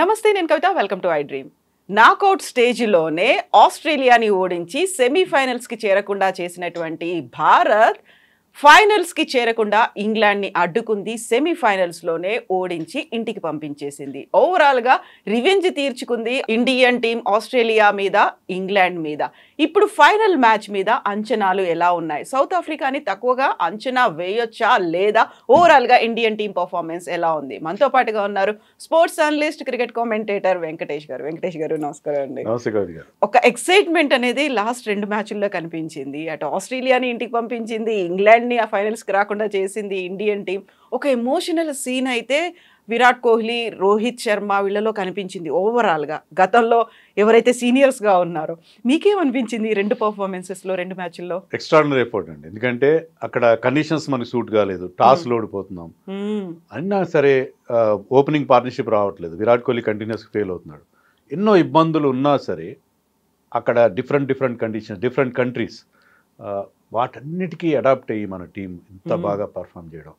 నమస్తే, నేను Kavitha. Welcome to I dream. Knockout స్టేజ్లోనే ఆస్ట్రేలియాని ఓడించి సెమీఫైనల్స్కి చేరకుండా చేసినటువంటి భారత్ ఫైనల్స్కి చేరకుండా ఇంగ్లాండ్ని అడ్డుకుంది. సెమీఫైనల్స్లోనే ఓడించి ఇంటికి పంపించేసింది. ఓవరాల్గా రివెంజ్ తీర్చుకుంది ఇండియన్ టీం ఆస్ట్రేలియా మీద, ఇంగ్లాండ్ మీద. ఇప్పుడు ఫైనల్ మ్యాచ్ మీద అంచనాలు ఎలా ఉన్నాయి? సౌత్ ఆఫ్రికాని తక్కువగా అంచనా వేయొచ్చా లేదా? ఓవరాల్గా ఇండియన్ టీం పర్ఫార్మెన్స్ ఎలా ఉంది? మనతో పాటుగా ఉన్నారు sports analyst, cricket commentator Venkatesh గారు. వెంకటేష్ గారు, నమస్కారం అండి. ఒక ఎక్సైట్మెంట్ అనేది లాస్ట్ 2 మ్యాచ్ల్లో కనిపించింది. అటు ఆస్ట్రేలియాని ఇంటికి పంపించింది, ఇంగ్లాండ్ ఆ ఫైనల్స్కి రాకుండా చేసింది ఇండియన్ టీం. ఒక ఎమోషనల్ సీన్ అయితే విరాట్ కోహ్లీ, రోహిత్ శర్మ వీళ్ళలో కనిపించింది. ఓవరాల్గా గతంలో ఎవరైతే సీనియర్స్గా ఉన్నారో మీకేమనిపించింది ఈ 2 పర్ఫార్మెన్సెస్లో, 2 మ్యాచ్ల్లో? ఎక్స్ట్రాడినరీ ఎఫర్ట్ అండి. ఎందుకంటే అక్కడ కండిషన్స్ మనకు సూట్ కాలేదు, టాస్లు ఓడిపోతున్నాం అయినా సరే ఓపెనింగ్ పార్ట్నర్షిప్ రావట్లేదు, విరాట్ కోహ్లీ కంటిన్యూస్గా ఫెయిల్ అవుతున్నాడు. ఎన్నో ఇబ్బందులు ఉన్నా సరే అక్కడ డిఫరెంట్ కండిషన్స్, డిఫరెంట్ కంట్రీస్, వాటన్నిటికీ అడాప్ట్ అయ్యి మన టీం ఇంత బాగా పర్ఫామ్ చేయడం,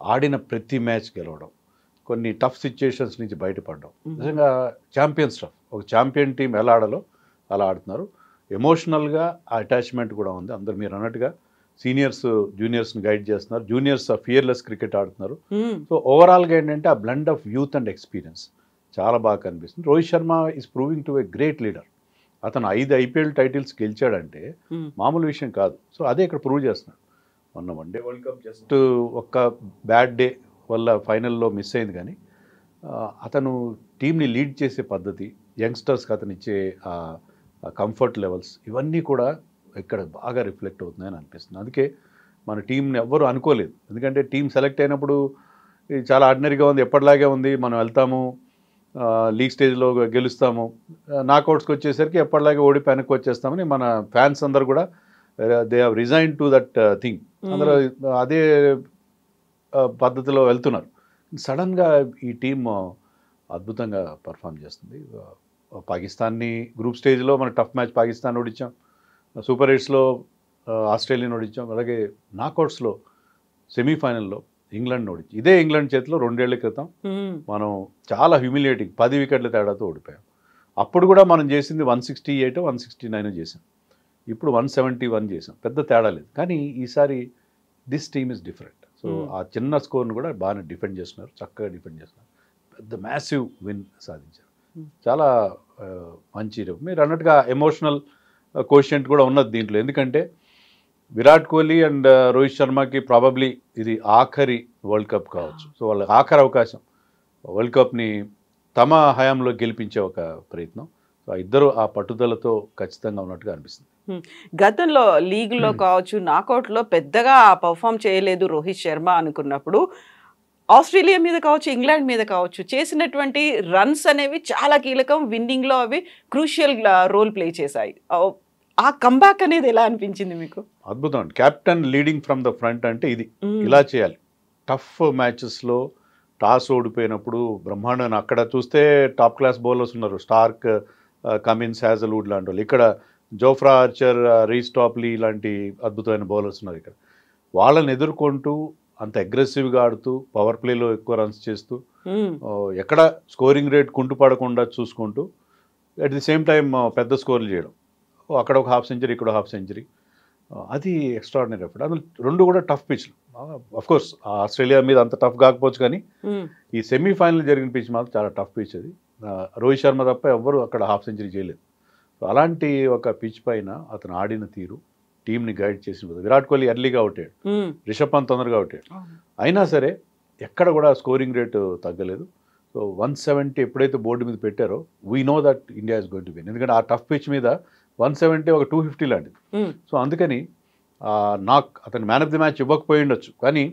ఆడిన ప్రతి మ్యాచ్ గెలవడం, కొన్ని టఫ్ సిచ్యుయేషన్స్ నుంచి బయటపడడం, నిజంగా ఛాంపియన్ స్టఫ్. ఒక ఛాంపియన్ టీం ఎలా ఆడాలో అలా ఆడుతున్నారు. ఎమోషనల్గా ఆ అటాచ్మెంట్ కూడా ఉంది. అందరు మీరు అన్నట్టుగా సీనియర్స్ జూనియర్స్ని గైడ్ చేస్తున్నారు, జూనియర్స్ ఫియర్లెస్ క్రికెట్ ఆడుతున్నారు. సో ఓవరాల్గా ఏంటంటే ఆ blend of youth and experience చాలా బాగా కనిపిస్తుంది. Rohit Sharma is proving to a great leader. అతను 5 IPL టైటిల్స్ గెలిచాడంటే మామూలు విషయం కాదు. సో అదే ఇక్కడ ప్రూవ్ చేస్తున్నాడు. మొన్న వన్డే వరల్డ్ కప్ జస్ట్ ఒక్క బ్యాడ్ డే వల్ల ఫైనల్లో మిస్ అయింది, కానీ అతను టీంని లీడ్ చేసే పద్ధతి, యంగ్స్టర్స్కి అతను ఇచ్చే కంఫర్ట్ లెవెల్స్, ఇవన్నీ కూడా ఇక్కడ బాగా రిఫ్లెక్ట్ అవుతున్నాయని అనిపిస్తుంది. అందుకే మన టీంని ఎవ్వరూ అనుకోలేదు. ఎందుకంటే టీం సెలెక్ట్ అయినప్పుడు ఇది చాలా ఆర్డినరీగా ఉంది, ఎప్పటిలాగే ఉంది, మనం వెళ్తాము లీగ్ స్టేజ్లో గెలుస్తాము, నాకౌట్స్కి వచ్చేసరికి ఎప్పటిలాగే ఓడిపోయి వెనక్కి వచ్చేస్తామని మన ఫ్యాన్స్ అందరు కూడా they have resign to that thing, అందరూ అదే పద్ధతిలో వెళ్తున్నారు. సడన్గా ఈ టీం అద్భుతంగా పర్ఫామ్ చేస్తుంది. పాకిస్తాన్ని గ్రూప్ స్టేజ్లో మన టఫ్ మ్యాచ్ పాకిస్తాన్ ఓడించాం, సూపర్ 8స్లో ఆస్ట్రేలియాని ఓడించాం, అలాగే నాకౌట్స్లో సెమీఫైనల్లో ఇంగ్లాండ్ ఓడించి, ఇదే ఇంగ్లాండ్ చేతిలో 2 ఏళ్ల క్రితం మనం చాలా హ్యూమిలియేటింగ్ 10 వికెట్ల తేడాతో ఓడిపోయాం. అప్పుడు కూడా మనం చేసింది 168, 169 చేసాం, ఇప్పుడు 171 చేసాం, పెద్ద తేడా లేదు. కానీ ఈసారి this team is different. So ఆ చిన్న స్కోర్ను కూడా బాగా డిఫెండ్ చేస్తున్నారు, చక్కగా డిఫెండ్ చేస్తున్నారు, పెద్ద మ్యాసివ్ విన్ సాధించారు. చాలా మంచి, మీరు అన్నట్టుగా ఎమోషనల్ కోషెంట్ కూడా ఉన్నది దీంట్లో. ఎందుకంటే విరాట్ కోహ్లీ అండ్ రోహిత్ శర్మకి ప్రాబబ్లీ ఇది ఆఖరి వరల్డ్ కప్ కావచ్చు. సో వాళ్ళ ఆఖరి అవకాశం వరల్డ్ కప్ని తమ హయాంలో గెలిపించే ఒక ప్రయత్నం. సో ఇద్దరు ఆ పట్టుదలతో ఖచ్చితంగా ఉన్నట్టుగా అనిపిస్తుంది. గతంలో లీగ్లో కావచ్చు, నాకౌట్లో పెద్దగా పర్ఫామ్ చేయలేదు రోహిత్ శర్మ అనుకున్నప్పుడు, ఆస్ట్రేలియా మీద కావచ్చు, ఇంగ్లాండ్ మీద కావచ్చు, చేసినటువంటి రన్స్ అనేవి చాలా కీలకం. విన్నింగ్లో అవి క్రూషియల్ రోల్ ప్లే చేశాయి. ఆ కంబ్యాక్ అనేది ఎలా అనిపించింది మీకు? అద్భుతం అండి. Captain leading from the front అంటే ఇది ఇలా చేయాలి. టఫ్ మ్యాచెస్లో టాస్ ఓడిపోయినప్పుడు బ్రహ్మాండం. అక్కడ చూస్తే టాప్ క్లాస్ బౌలర్స్ ఉన్నారు, స్టార్క్, కమిన్స్, హ్యాజల్వుడ్ లాంటి వాళ్ళు. ఇక్కడ జోఫ్రా ఆర్చర్, రీస్ టాప్లీ లాంటి అద్భుతమైన బౌలర్స్ ఉన్నారు. ఇక్కడ వాళ్ళని ఎదుర్కొంటూ అంత అగ్రెసివ్గా ఆడుతూ పవర్ ప్లేలో ఎక్కువ రన్స్ చేస్తూ ఎక్కడ స్కోరింగ్ రేట్ కుంటుపడకుండా చూసుకుంటూ అట్ ది సేమ్ టైం పెద్ద స్కోర్లు చేయడం, అక్కడ ఒక హాఫ్ సెంచరీ, ఇక్కడ హాఫ్ సెంచరీ, అది ఎక్స్ట్రాడినరీ ఎఫర్ట్. అందులో 2 కూడా టఫ్ పిచ్లు. అఫ్కోర్స్ ఆస్ట్రేలియా మీద అంత టఫ్ కాకపోవచ్చు, కానీ ఈ సెమీఫైనల్ జరిగిన పిచ్ మాత్రం చాలా టఫ్ పిచ్. అది రోహిత్ శర్మ తప్ప ఎవ్వరు అక్కడ హాఫ్ సెంచరీ చేయలేదు. సో అలాంటి ఒక పిచ్ పైన అతను ఆడిన తీరు, టీంని గైడ్ చేసిన, విరాట్ కోహ్లీ ఎర్లీగా అవుట్ అయ్యాడు, రిషబ్ పంత్ తొందరగా అవుట్ అయ్యాడు, అయినా సరే ఎక్కడ కూడా స్కోరింగ్ రేటు తగ్గలేదు. సో 170 ఎప్పుడైతే బోర్డు మీద పెట్టారో we know that India is going to win. ఎందుకంటే ఆ టఫ్ పిచ్ మీద 170 ఒక 250 లాంటిది. సో అందుకని అతను మ్యాన్ ఆఫ్ ది మ్యాచ్ ఇవ్వకపోయి ఉండొచ్చు, కానీ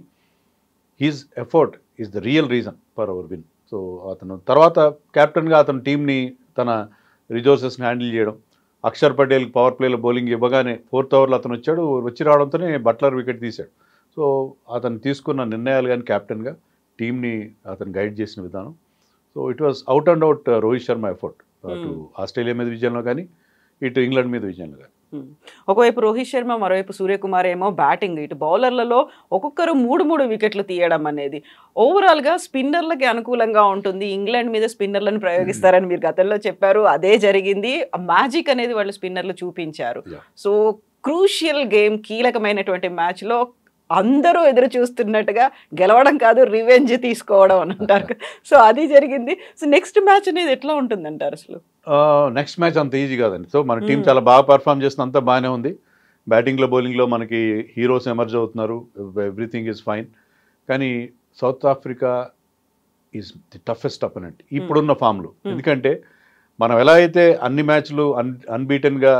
his effort is the real reason for our win. So అతను తర్వాత కెప్టెన్గా అతను టీంని, తన రిసోర్సెస్ని హ్యాండిల్ చేయడం, అక్షర్ పటేల్కి పవర్ ప్లేలో బౌలింగ్ ఇవ్వగానే 4th ఓవర్లో అతను వచ్చి రావడంతోనే బట్లర్ వికెట్ తీశాడు. సో అతను తీసుకున్న నిర్ణయాలు కానీ, కెప్టెన్గా టీంని అతను గైడ్ చేసిన విధానం, so it was out and out Rohit Sharma effort అటు ఆస్ట్రేలియా మీద విజయంలో కానీ, ఇటు ఇంగ్లాండ్ మీద విజయంలో కానీ. ఒకవైపు రోహిత్ శర్మ, మరోవైపు సూర్యకుమార్ ఏమో బ్యాటింగ్, ఇటు బౌలర్లలో ఒక్కొక్కరు 3 వికెట్లు తీయడం అనేది ఓవరాల్గా స్పిన్నర్లకి అనుకూలంగా ఉంటుంది. ఇంగ్లాండ్ మీద స్పిన్నర్లను ప్రయోగిస్తారని మీరు గతంలో చెప్పారు, అదే జరిగింది. మ్యాజిక్ అనేది వాళ్ళు స్పిన్నర్లు చూపించారు. సో క్రూషియల్ గేమ్, కీలకమైనటువంటి మ్యాచ్లో అందరూ ఎదురు చూస్తున్నట్టుగా గెలవడం కాదు, రివెంజ్ తీసుకోవడం అని అంటారు. సో అది జరిగింది. సో నెక్స్ట్ మ్యాచ్ అనేది ఎట్లా ఉంటుందంటారు అసలు? నెక్స్ట్ మ్యాచ్ అంత ఈజీ కాదండి. సో మన టీం చాలా బాగా పర్ఫామ్ చేసిన, అంతా బాగానే ఉంది. బ్యాటింగ్లో బౌలింగ్లో మనకి హీరోస్ ఎమర్జ్ అవుతున్నారు, ఎవ్రీథింగ్ ఈజ్ ఫైన్. కానీ south Africa is the toughest opponent ఇప్పుడున్న ఫామ్లో. ఎందుకంటే మనం ఎలా అయితే అన్ని మ్యాచ్లు అన్బీటెన్గా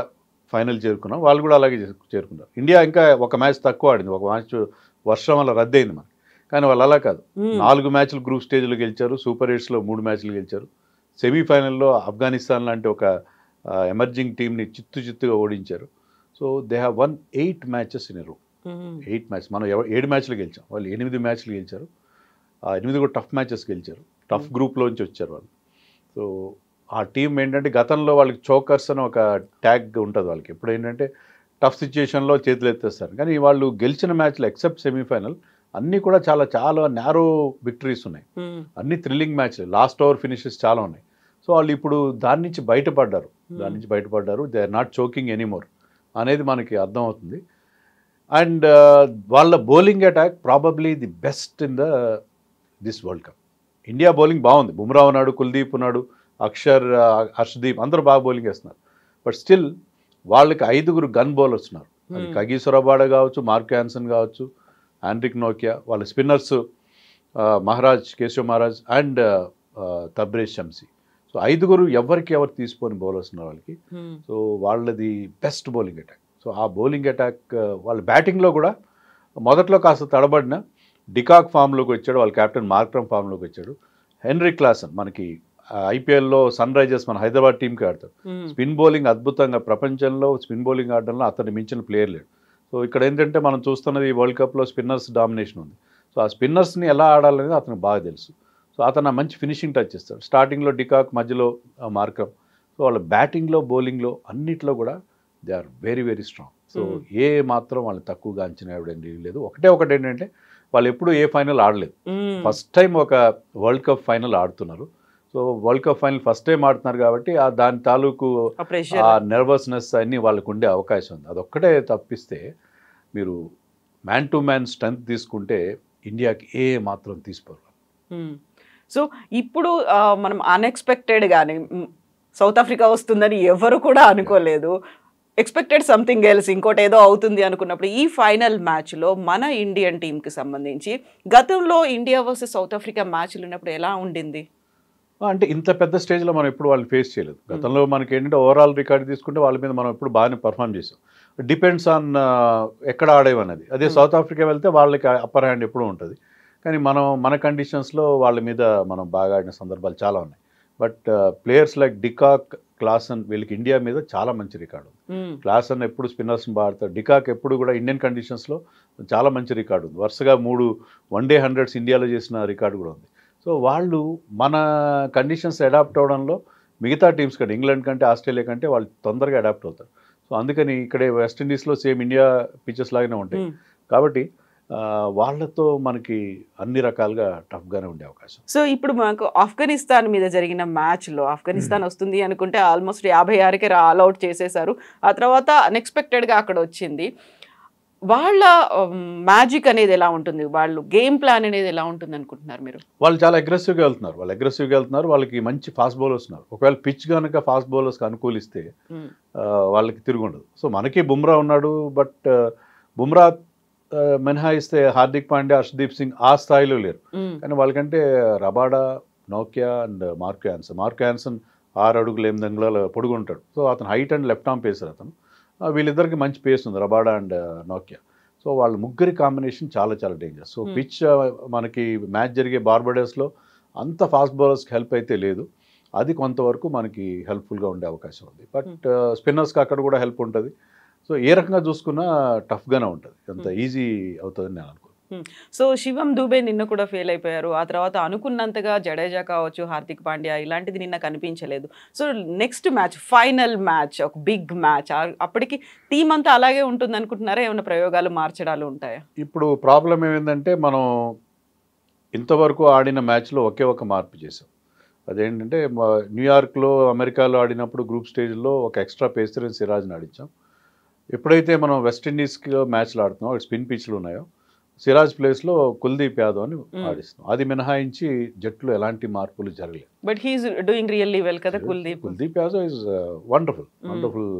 ఫైనల్ చేరుకున్నాం, వాళ్ళు కూడా అలాగే చేరుకున్నారు. ఇండియా ఇంకా ఒక మ్యాచ్ తక్కువ ఆడింది, ఒక మ్యాచ్ వర్షం వల్ల రద్దయింది మనకి. కానీ వాళ్ళు అలా కాదు, 4 మ్యాచ్లు గ్రూప్ స్టేజ్లో గెలిచారు, సూపర్ 8లో 3 మ్యాచ్లు గెలిచారు. సెమీఫైనల్లో ఆఫ్ఘనిస్తాన్ లాంటి ఒక ఎమర్జింగ్ టీంని చిత్తుగా ఓడించారు. So they have won 8 matches in a row. 8 match, మనం 7 మ్యాచ్లు గెలిచాం, వాళ్ళు 8 మ్యాచ్లు గెలిచారు. 8 కూడా టఫ్ మ్యాచెస్ గెలిచారు, టఫ్ గ్రూప్లోంచి వచ్చారు వాళ్ళు. సో ఆ టీం ఏంటంటే గతంలో వాళ్ళకి చోకర్స్ అని ఒక ట్యాగ్ ఉంటుంది వాళ్ళకి, ఎప్పుడు ఏంటంటే టఫ్ సిచ్యుయేషన్లో చేతులు ఎత్తేస్తారు. కానీ వాళ్ళు గెలిచిన మ్యాచ్లు ఎక్సెప్ట్ సెమీఫైనల్ అన్నీ కూడా చాలా చాలా నేరో విక్టరీస్ ఉన్నాయి, అన్ని థ్రిల్లింగ్ మ్యాచ్లు, లాస్ట్ ఓవర్ ఫినిషెస్ చాలా ఉన్నాయి. సో వాళ్ళు ఇప్పుడు దాని నుంచి బయటపడ్డారు. They are not choking anymore అనేది మనకి అర్థమవుతుంది. అండ్ వాళ్ళ bowling attack probably the best in this world cup. India bowling బాగుంది, బుమ్రా ఉన్నాడు, కుల్దీప్ ఉన్నాడు, అక్షర్, హర్షదీప్, అందరూ బాగా బౌలింగ్ వేస్తున్నారు. బట్ స్టిల్ వాళ్ళకి 5 గన్ బౌలర్స్ ఉన్నారు. అది కగిసో రబాడా కావచ్చు, మార్క్ యాన్సన్ కావచ్చు, ఆండ్రిక్ నోకియా, వాళ్ళ spinners Keshav Maharaj and Tabraiz Shamsi. So 5 ఎవరు తీసిపోని బౌలర్స్ ఉన్నారు వాళ్ళకి. సో వాళ్ళది బెస్ట్ బౌలింగ్ అటాక్. సో ఆ బౌలింగ్ అటాక్ వాళ్ళ బ్యాటింగ్లో కూడా మొదట్లో కాస్త తడబడిన డికాక్ ఫామ్లోకి వచ్చాడు, వాళ్ళ కెప్టెన్ మార్క్రమ్ ఫామ్లోకి వచ్చాడు. హెన్రీ క్లాసన్ మనకి ఐపీఎల్లో సన్ రైజర్స్ మన హైదరాబాద్ టీంకి ఆడతాడు. స్పిన్ బౌలింగ్ అద్భుతంగా, ప్రపంచంలో స్పిన్ బౌలింగ్ ఆడడంలో అతన్ని మించిన ప్లేయర్ లేడు. సో ఇక్కడ ఏంటంటే మనం చూస్తున్నది వరల్డ్ కప్లో స్పిన్నర్స్ డామినేషన్ ఉంది. సో ఆ స్పిన్నర్స్ని ఎలా ఆడాలనేది అతనికి బాగా తెలుసు. సో అతను మంచి ఫినిషింగ్ టచ్ ఇస్తాడు. స్టార్టింగ్లో డికాక్, మధ్యలో మార్కమ్. సో వాళ్ళ బ్యాటింగ్లో బౌలింగ్లో అన్నిట్లో కూడా they are very very strong. So ఏ మాత్రం వాళ్ళు తక్కువగా అంచనా వేయడం లేదు. ఒకటి ఏంటంటే వాళ్ళు ఎప్పుడూ ఏ ఫైనల్ ఆడలేదు, ఫస్ట్ టైం ఒక వరల్డ్ కప్ ఫైనల్ ఆడుతున్నారు. So world cup final first time ఆడుతున్నారు కాబట్టి దాని తాలూకు ఆ నర్వస్నెస్ అన్నీ వాళ్ళకు ఉండే అవకాశం ఉంది. అదొక్కటే తప్పిస్తే మీరు మ్యాన్ టు మ్యాన్ స్ట్రెంత్ తీసుకుంటే ఇండియాకి ఏ మాత్రం తీసుకోరు. సో ఇప్పుడు మనం అన్ఎక్స్పెక్టెడ్గానే సౌత్ ఆఫ్రికా వస్తుందని ఎవరు కూడా అనుకోలేదు. ఎక్స్పెక్టెడ్ సంథింగ్ ఎల్స్, ఇంకోటి ఏదో అవుతుంది అనుకున్నప్పుడు ఈ ఫైనల్ మ్యాచ్లో మన ఇండియన్ టీంకి సంబంధించి గతంలో ఇండియా వర్సెస్ సౌత్ ఆఫ్రికా మ్యాచ్లు ఉన్నప్పుడు ఎలా ఉండింది? అంటే ఇంత పెద్ద స్టేజ్లో మనం ఎప్పుడు వాళ్ళు ఫేస్ చేయలేదు. గతంలో మనకి ఏంటంటే ఓవరాల్ రికార్డు తీసుకుంటే వాళ్ళ మీద మనం ఎప్పుడు బాగానే పర్ఫామ్ చేసాం. డిపెండ్స్ ఆన్ ఎక్కడ ఆడేవన్నది. అదే సౌత్ ఆఫ్రికా వెళ్తే వాళ్ళకి అప్పర్ హ్యాండ్ ఎప్పుడూ ఉంటుంది. కానీ మన కండిషన్స్లో వాళ్ళ మీద మనం బాగా ఆడిన సందర్భాలు చాలా ఉన్నాయి. But players like de Kock, Klaasen, వీళ్ళకి ఇండియా మీద చాలా మంచి రికార్డు ఉంది. క్లాసన్ ఎప్పుడు స్పిన్నర్స్ని బాడతారు, డికాక్ ఎప్పుడు కూడా ఇండియన్ కండిషన్స్లో చాలా మంచి రికార్డు ఉంది. వరుసగా 3 వన్డే 100s ఇండియాలో చేసిన రికార్డు కూడా ఉంది. సో వాళ్ళు మన కండిషన్స్ అడాప్ట్ అవడంలో మిగతా టీమ్స్ కంటే, ఇంగ్లాండ్ కంటే, ఆస్ట్రేలియా కంటే వాళ్ళు తొందరగా అడాప్ట్ అవుతారు. సో అందుకని ఇక్కడే వెస్టిండీస్లో సేమ్ ఇండియా పిచెస్ లాగానే ఉంటాయి కాబట్టి వాళ్ళతో మనకి అన్ని రకాలుగా టఫ్గానే ఉండే అవకాశం. సో ఇప్పుడు మనకు ఆఫ్ఘనిస్తాన్ మీద జరిగిన మ్యాచ్లో ఆఫ్ఘనిస్తాన్ వస్తుంది అనుకుంటే ఆల్మోస్ట్ 56కి ఆల్అవుట్ చేసేశారు. ఆ తర్వాత అన్ఎక్స్పెక్టెడ్గా అక్కడ వచ్చింది. వాళ్ళ మ్యాజిక్ అనేది ఎలా ఉంటుంది, వాళ్ళు గేమ్ ప్లాన్ అనేది ఎలా ఉంటుంది అనుకుంటున్నారు మీరు? వాళ్ళు చాలా అగ్రెసివ్గా వెళ్తున్నారు. వాళ్ళకి మంచి ఫాస్ట్ బౌలర్స్ ఉన్నారు. ఒకవేళ పిచ్ కనుక ఫాస్ట్ బౌలర్స్కి అనుకూలిస్తే వాళ్ళకి తిరుగుండదు. సో మనకి బుమ్రా ఉన్నాడు, బట్ బుమ్రా మినహాయిస్తే హార్దిక్ పాండ్యా, హర్షదీప్ సింగ్ ఆ స్థాయిలో లేరు. కానీ వాళ్ళకంటే Rabada, Nokia and mark Jansen 6 అడుగులు 8 అంగుళాల పొడుగుంటాడు. సో అతను height and left arm pacer. అతను వీళ్ళిద్దరికి మంచి పేస్ ఉంది, రబాడా అండ్ నోకియా. సో వాళ్ళ ముగ్గురి కాంబినేషన్ చాలా చాలా డేంజర్. సో పిచ్ మనకి మ్యాచ్ జరిగే బార్బడోస్లో అంత ఫాస్ట్ బౌలర్స్కి హెల్ప్ అయితే లేదు, అది కొంతవరకు మనకి హెల్ప్ఫుల్గా ఉండే అవకాశం ఉంది. బట్ స్పిన్నర్స్కి అక్కడ కూడా హెల్ప్ ఉంటుంది. సో ఏ రకంగా చూసుకున్నా టఫ్గానే ఉంటుంది, అంత ఈజీ అవుతుందని నేను అనుకోను. సో శివం దూబే నిన్న కూడా ఫెయిల్ అయిపోయారు. ఆ తర్వాత అనుకున్నంతగా జడేజా కావచ్చు, హార్దిక్ పాండ్యా ఇలాంటిది నిన్న కనిపించలేదు. So next match, final match, ఒక బిగ్ మ్యాచ్. అప్పటికి టీం అంతా అలాగే ఉంటుంది అనుకుంటున్నారా? ఏమైనా ప్రయోగాలు, మార్చడాలు ఉంటాయా? ఇప్పుడు ప్రాబ్లం ఏమైందంటే మనం ఇంతవరకు ఆడిన మ్యాచ్లో ఒకే ఒక మార్పు చేసాం. అదేంటంటే న్యూయార్క్లో, అమెరికాలో ఆడినప్పుడు గ్రూప్ స్టేజ్లో ఒక ఎక్స్ట్రా పేసర్ సిరాజ్ని ఆడించాం. ఎప్పుడైతే మనం వెస్టిండీస్కి మ్యాచ్లు ఆడుతున్నాం, స్పిన్ పిచ్లు ఉన్నాయో, సిరాజ్ ప్లేస్లో కుల్దీప్ యాదవ్ అని ఆడిస్తున్నాం. అది మినహాయించి జట్టులో ఎలాంటి మార్పులు జరగలేదు. But he's doing really well కదా Kuldeep. Kuldeep Yadav is wonderful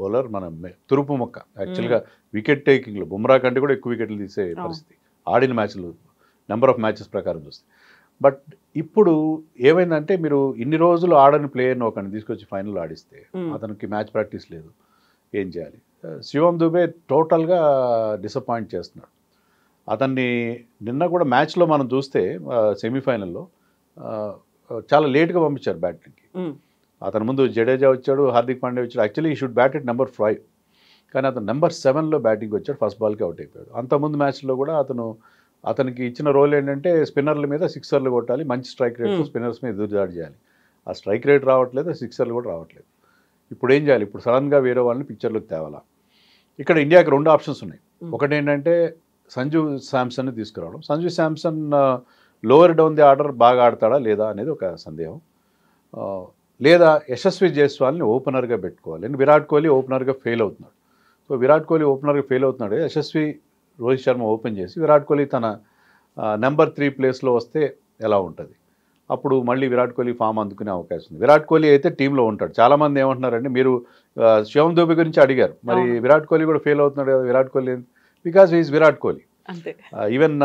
bowler. మన తురుపు మొక్క యాక్చువల్గా వికెట్ టేకింగ్లో బుమ్రా కంటే కూడా ఎక్కువ వికెట్లు తీసే పరిస్థితి ఆడిన మ్యాచ్లు, నెంబర్ ఆఫ్ మ్యాచెస్ ప్రకారం చూస్తే. బట్ ఇప్పుడు ఏమైందంటే మీరు ఇన్ని రోజులు ఆడని ప్లేయర్ని ఒకరిని తీసుకొచ్చి ఫైనల్ ఆడిస్తే అతనికి మ్యాచ్ ప్రాక్టీస్ లేదు, ఏం చేయాలి? శివం దుబే టోటల్గా డిసప్పాయింట్ చేస్తున్నాడు. అతన్ని నిన్న కూడా మ్యాచ్లో మనం చూస్తే సెమీఫైనల్లో చాలా లేట్గా పంపించారు బ్యాటింగ్కి. అతని ముందు జడేజా వచ్చాడు, హార్దిక్ పాండ్యా వచ్చాడు. యాక్చువల్లీ ఈ షుడ్ బ్యాట్ ఎట్ నెంబర్ 5, కానీ అతను నెంబర్ 7లో బ్యాటింగ్ వచ్చాడు. ఫస్ట్ బాల్కి అవుట్ అయిపోయాడు. అంతకుముందు మ్యాచ్లో కూడా అతనికి ఇచ్చిన రోల్ ఏంటంటే స్పిన్నర్ల మీద సిక్సర్లు కొట్టాలి, మంచి స్ట్రైక్ రేట్తో స్పిన్నర్స్ మీద ఎదురుదాడి చేయాలి. ఆ స్ట్రైక్ రేట్ రావట్లేదు, సిక్సర్లు కూడా రావట్లేదు. ఇప్పుడు ఏం చేయాలి? ఇప్పుడు సడన్గా వేరే వాళ్ళని పిక్చర్లోకి తేవాలా? ఇక్కడ ఇండియాకి 2 ఆప్షన్స్ ఉన్నాయి. ఒకటి ఏంటంటే సంజు శాంసన్ని తీసుకురావడం. Sanju Samson lower down the order బాగా ఆడతాడా లేదా అనేది ఒక సందేహం. లేదా యశస్వి జైస్వాల్ని ఓపెనర్గా పెట్టుకోవాలి. ఎందుకంటే విరాట్ కోహ్లీ ఓపెనర్గా ఫెయిల్ అవుతున్నాడు. సో విరాట్ కోహ్లీ ఓపెనర్గా ఫెయిల్ అవుతున్నాడు, యశస్వి రోహిత్ శర్మ ఓపెన్ చేసి విరాట్ కోహ్లీ తన నెంబర్ 3 ప్లేస్లో వస్తే ఎలా ఉంటుంది? అప్పుడు మళ్ళీ విరాట్ కోహ్లీ ఫామ్ అందుకునే అవకాశం ఉంది. విరాట్ కోహ్లీ అయితే టీంలో ఉంటాడు. చాలామంది ఏమంటున్నారంటే, మీరు శివం దూబే గురించి అడిగారు, మరి విరాట్ కోహ్లీ కూడా ఫెయిల్ అవుతున్నాడు కదా Virat Kohli, because is Virat Kohli. Even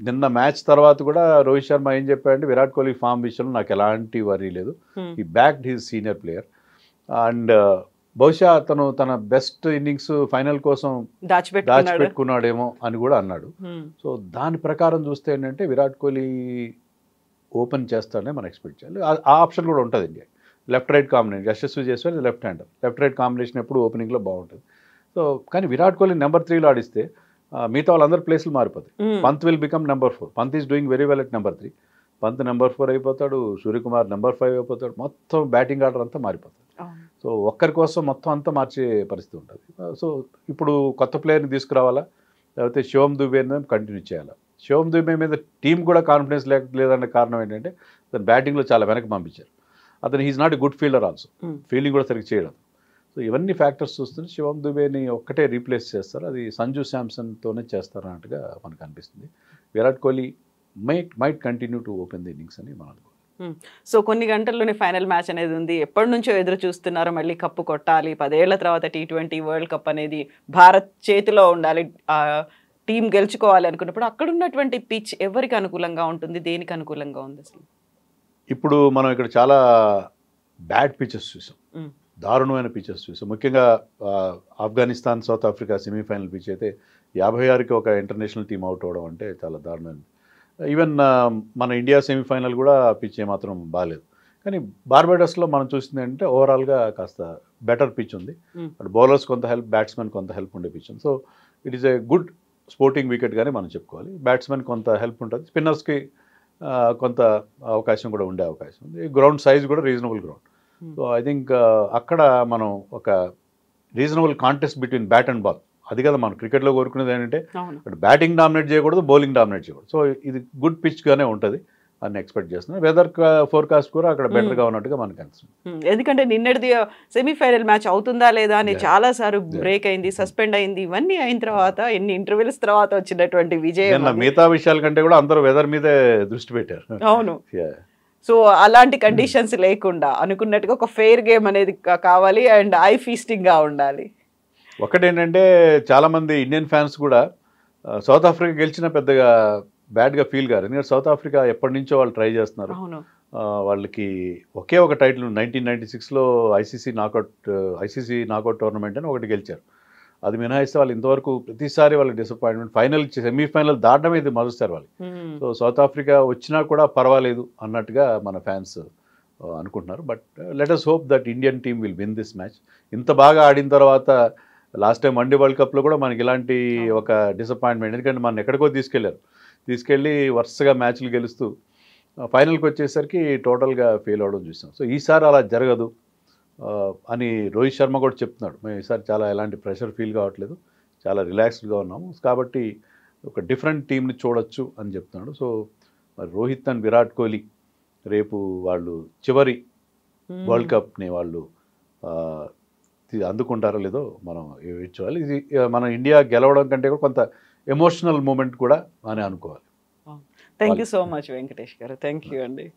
నిన్న మ్యాచ్ తర్వాత కూడా రోహిత్ శర్మ ఏం చెప్పాడంటే, విరాట్ కోహ్లీ ఫామ్ విషయంలో నాకు ఎలాంటి వరీ లేదు, ఈ backed his senior player, and బహుశా అతను తన బెస్ట్ ఇన్నింగ్స్ ఫైనల్ కోసం దాచిపెట్టుకున్నాడేమో అని కూడా అన్నాడు. సో దాని ప్రకారం చూస్తే ఏంటంటే విరాట్ కోహ్లీ ఓపెన్ చేస్తాడనే మనం ఎక్స్పెక్ట్ చేయాలి. ఆ ఆప్షన్ కూడా ఉంటుంది India. Left right combination, Yashasvi Jaiswal left hander, left right combination ఎప్పుడు ఓపెనింగ్లో బాగుంటుంది. సో కానీ విరాట్ కోహ్లీ నెంబర్ 3లో ఆడిస్తే మిగతా వాళ్ళందరూ ప్లేస్లు మారిపోతాయి. Pant will become number 4. Pant is doing very well at number 3. Pant number 4 అయిపోతాడు, సూర్యకుమార్ నెంబర్ 5 అయిపోతాడు, మొత్తం బ్యాటింగ్ ఆర్డర్ అంతా మారిపోతుంది. సో ఒక్కరి కోసం మొత్తం అంతా మార్చే పరిస్థితి ఉంటుంది. సో ఇప్పుడు కొత్త ప్లేయర్ని తీసుకురావాలా, లేకపోతే శివం దుబేని కంటిన్యూ చేయాలా? శివం దుబే మీద టీం కూడా కాన్ఫిడెన్స్ లేదనే కారణం ఏంటంటే అతను బ్యాటింగ్లో చాలా వెనక్కి పంపించారు. అతను he's not a good fielder also, fielding కూడా సరిగ్గా చేయడం. సో ఇవన్నీ ఫ్యాక్టర్స్ చూస్తుంటే శివం దుబేని ఒక్కటే రీప్లేస్ చేస్తారు, అది సంజు శాంసన్తోనే చేస్తారు అన్నట్టుగా మనకు అనిపిస్తుంది. Virat Kohli might continue to open the innings అని మనం అనుకోవాలి. సో కొన్ని గంటల్లోనే ఫైనల్ మ్యాచ్ అనేది ఉంది. ఎప్పటి నుంచో ఎదురు చూస్తున్నారు, మళ్ళీ కప్పు కొట్టాలి, 10 ఏళ్ల తర్వాత T20 వరల్డ్ కప్ అనేది భారత్ చేతిలో ఉండాలి, టీం గెలుచుకోవాలి అనుకున్నప్పుడు అక్కడ ఉన్నటువంటి పిచ్ ఎవరికి అనుకూలంగా ఉంటుంది, దేనికి అనుకూలంగా ఉంది అసలు? ఇప్పుడు మనం ఇక్కడ చాలా బ్యాడ్ పిచెస్ చూసాం, దారుణమైన పిచెస్ చూసాం. ముఖ్యంగా Afghanistan south Africa semi-final pitch అయితే 56కి ఒక ఇంటర్నేషనల్ టీం అవుట్ అవడం అంటే చాలా దారుణమైనది. ఈవెన్ మన ఇండియా సెమీఫైనల్ కూడా పిచ్ ఏమాత్రం బాగాలేదు. కానీ బార్బడోస్లో మనం చూసింది ఏంటంటే ఓవరాల్గా కాస్త బెటర్ పిచ్ ఉంది. అటు బౌలర్స్ కొంత హెల్ప్, బ్యాట్స్మెన్ కొంత హెల్ప్ ఉండే పిచ్ ఉంది. So it is a good sporting wicket కానీ మనం చెప్పుకోవాలి. బ్యాట్స్మెన్ కొంత హెల్ప్ ఉంటుంది, స్పిన్నర్స్కి కొంత అవకాశం కూడా ఉండే అవకాశం ఉంది. గ్రౌండ్ సైజ్ కూడా reasonable ground. So I think అక్కడ మనం ఒక reasonable contest between bat and ball, అది కదా మనం క్రికెట్లో కోరుకునేది ఏంటంటే అటు బ్యాటింగ్ డామినేట్ చేయకూడదు, బౌలింగ్ డామినేట్ చేయకూడదు. సో ఇది గుడ్ పిచ్గానే ఉంటుంది అని ఎక్స్పెక్ట్ చేస్తున్నాం. వెదర్ ఫోర్కాస్ట్ కూడా అక్కడ బెటర్గా ఉన్నట్టుగా మనకు అనిపిస్తుంది. ఎందుకంటే నిన్నటిది సెమీఫైనల్ మ్యాచ్ అవుతుందా లేదా అని చాలా సార్లు బ్రేక్ అయింది, సస్పెండ్ అయింది, ఇవన్నీ అయిన తర్వాత ఎన్ని ఇంటర్వ్యూస్ తర్వాత వచ్చినటువంటి విజయం. మిగతా విషయాల కంటే కూడా అందరూ వెదర్ మీదే దృష్టి పెట్టారు. అవును. సో అలాంటి కండిషన్స్ లేకుండా అనుకున్నట్టుగా ఒక ఫెయిర్ గేమ్ అనేది కావాలి అండ్ ఐ ఫీస్టింగ్గా ఉండాలి. ఒకటేంటంటే చాలామంది ఇండియన్ ఫ్యాన్స్ కూడా సౌత్ ఆఫ్రికా గెలిచిన పెద్దగా బ్యాడ్గా ఫీల్ కాదు. ఎందుకంటే సౌత్ ఆఫ్రికా ఎప్పటి నుంచో వాళ్ళు ట్రై చేస్తున్నారు. వాళ్ళకి ఒకే ఒక టైటిల్ 1996లో ఐసీసీ నాకౌట్ టోర్నమెంట్ అని ఒకటి గెలిచారు. అది మినహాయిస్తే వాళ్ళు ఇంతవరకు ప్రతిసారి వాళ్ళకి డిసప్పాయింట్మెంట్. ఫైనల్ సెమీఫైనల్ దాటమే ఇది మరుస్తారు వాళ్ళు. సో సౌత్ ఆఫ్రికా వచ్చినా కూడా పర్వాలేదు అన్నట్టుగా మన ఫ్యాన్స్ అనుకుంటున్నారు. But let us hope that Indian team will win this match. ఇంత బాగా ఆడిన తర్వాత లాస్ట్ టైం వన్డే వరల్డ్ కప్లో కూడా మనకి ఇలాంటి ఒక డిసప్పాయింట్మెంట్, ఎందుకంటే మనం ఎక్కడికో తీసుకెళ్ళి వరుసగా మ్యాచ్లు గెలుస్తూ ఫైనల్కి వచ్చేసరికి టోటల్గా ఫెయిల్ అవ్వడం చూసాం. సో ఈసారి అలా జరగదు అని రోహిత్ శర్మ కూడా చెప్తున్నాడు. మేము ఈసారి చాలా ఎలాంటి ప్రెషర్ ఫీల్ కావట్లేదు, చాలా రిలాక్స్డ్గా ఉన్నాము, కాబట్టి ఒక డిఫరెంట్ టీంని చూడొచ్చు అని చెప్తున్నాడు. సో మరి రోహిత్ అండ్ విరాట్ కోహ్లీ రేపు వాళ్ళు చివరి వరల్డ్ కప్ని వాళ్ళు అందుకుంటారో లేదో మనం చూడాలి. ఇది మన ఇండియా గెలవడం కంటే కూడా కొంత ఎమోషనల్ మూమెంట్ కూడా అని అనుకోవాలి. Thank you so much Venkatesh garu. Thank you అండి.